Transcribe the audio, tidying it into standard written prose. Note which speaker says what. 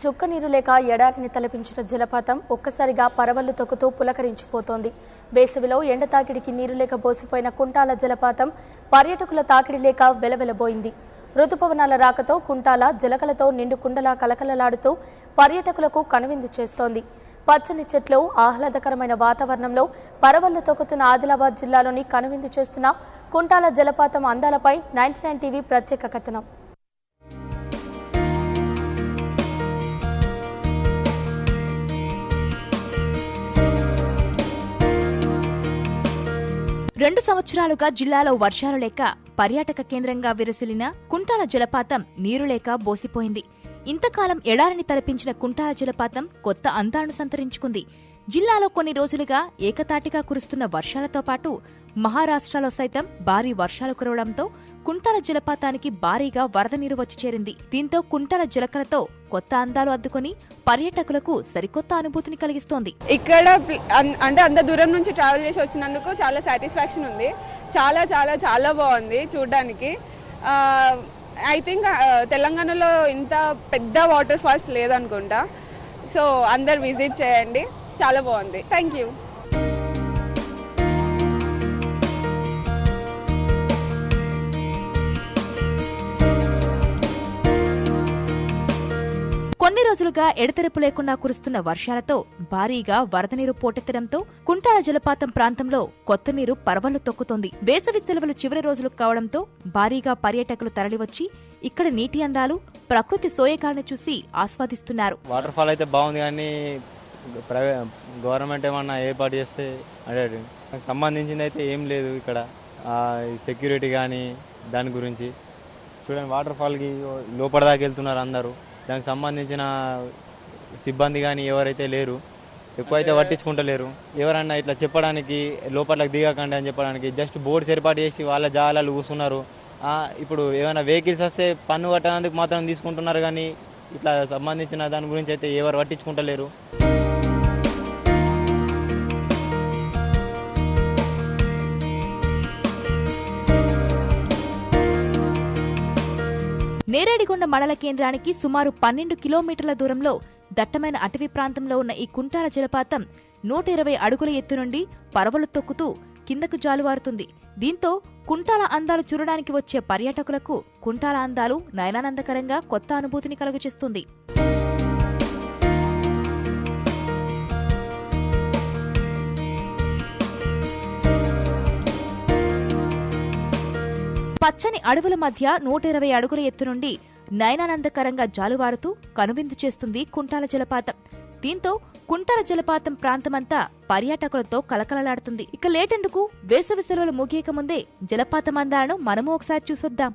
Speaker 1: చుక్క నీరు లేక ఎడారిని తలపించిన జలపాతం ఒక్కసారిగా పరవళ్లు తొక్కుతూ పులకరించిపోతోంది. వేసవిలో ఎండ తాకిడికి నీరు లేక బోసిపోయిన కుంటాల జలపాతం పర్యాటకుల తాకిడి లేక వెలవెలబోయింది. రుతుపవనాల రాకతో కుంటాల జలకలతో నిండు కుండలా కలకలలాడుతూ పర్యాటకులకు కనువిందు చేస్తోంది. పచ్చని చెట్లు, ఆహ్లాదకరమైన వాతావరణంలో పరవళ్లు తొక్కుతున్న ఆదిలాబాద్ జిల్లాలోని కనువిందు చేస్తున్న కుంటాల జలపాతం అందాలపై 99 టీవీ ప్రత్యేక కథనం.
Speaker 2: రెండు సంవత్సరాలుగా జిల్లాలో వర్షాలు లేక పర్యాటక కేంద్రంగా విరసిల్లిన కుంటాల జలపాతం నీరు లేక బోసిపోయింది. ఇంతకాలం ఎడారిని తలపించిన కుంటాల జలపాతం కొత్త అందాలను సంతరించుకుంది. జిల్లాలో కొన్ని రోజులుగా ఏకతాటిగా కురుస్తున్న వర్షాలతో పాటు మహారాష్ట్రలో సైతం భారీ వర్షాలు కురవడంతో కుంటాల జలపాతానికి భారీగా వరద నీరు వచ్చి చేరింది. దీంతో కుంటాల జలకలతో కొత్త అందాలు అద్దుకొని పర్యాటకులకు సరికొత్త అనుభూతిని కలిగిస్తోంది.
Speaker 3: ఇక్కడ అంటే అంత దూరం నుంచి ట్రావెల్ చేసి వచ్చినందుకు చాలా సాటిస్ఫాక్షన్ ఉంది. చాలా చాలా చాలా బాగుంది చూడడానికి. ఐ థింక్ తెలంగాణలో ఇంత పెద్ద వాటర్ ఫాల్స్ లేదనుకుంటా. సో అందరు విజిట్ చేయండి, చాలా బాగుంది. Thank you.
Speaker 2: కొన్ని రోజులుగా ఎడతెరపు లేకుండా కురుస్తున్న వర్షాలతో భారీగా వరద నీరు పోటెత్తడంతో కుంటాల జలపాతం ప్రాంతంలో కొత్త నీరు పరవళ్లు తొక్కుతోంది. వేసవి సెలవులు చివరి రోజులు కావడంతో భారీగా పర్యాటకులు తరలివచ్చి ఇక్కడ నీటి అందాలు, ప్రకృతి సోయగాలను చూసి ఆస్వాదిస్తున్నారు.
Speaker 4: వాటర్ ఫాల్ అయితే బాగుంది, కానీ గవర్నమెంట్ ఏమన్నా ఏర్పాటు చేస్తే అంటే సంబంధించింది అయితే ఏం లేదు. ఇక్కడ సెక్యూరిటీ కానీ దాని గురించి చూడండి, వాటర్ ఫాల్కి లోపల దాకా వెళ్తున్నారు అందరూ. దానికి సంబంధించిన సిబ్బంది కానీ ఎవరైతే లేరు, ఎక్కువైతే పట్టించుకుంటలేరు. ఎవరన్నా ఇట్లా చెప్పడానికి లోపలికి దిగకండి అని చెప్పడానికి జస్ట్ బోర్డ్స్ ఏర్పాటు చేసి వాళ్ళ జాగాలు కూర్చున్నారు. ఇప్పుడు ఏమైనా వెహికల్స్ వస్తే పన్ను కట్టడానికి మాత్రం తీసుకుంటున్నారు, కానీ ఇట్లా సంబంధించిన దాని గురించి అయితే ఎవరు పట్టించుకుంటలేరు.
Speaker 2: నేరేడిగొండ మండల కేంద్రానికి సుమారు 12 కిలోమీటర్ల దూరంలో దట్టమైన అటవీ ప్రాంతంలో ఉన్న ఈ కుంటాల జలపాతం 120 అడుగుల ఎత్తు నుండి పరవళ్లు తొక్కుతూ కిందకు జాలువారుతుంది. దీంతో కుంటాల అందాలు చూడడానికి వచ్చే పర్యాటకులకు కుంటాల అందాలు నయనానందకరంగా కొత్త అనుభూతిని కలుగజేస్తుంది. పచ్చని అడవుల మధ్య 120 అడుగుల ఎత్తు నుండి నయనానందకరంగా జాలువారుతూ కనువిందు చేస్తుంది కుంటాల జలపాతం. దీంతో కుంటాల జలపాతం ప్రాంతమంతా పర్యాటకులతో కలకలలాడుతుంది. ఇక లేటెందుకు, వేసవి సెలవులు ముగియక ముందే జలపాతం అందాలను మనము ఒకసారి చూసొద్దాం.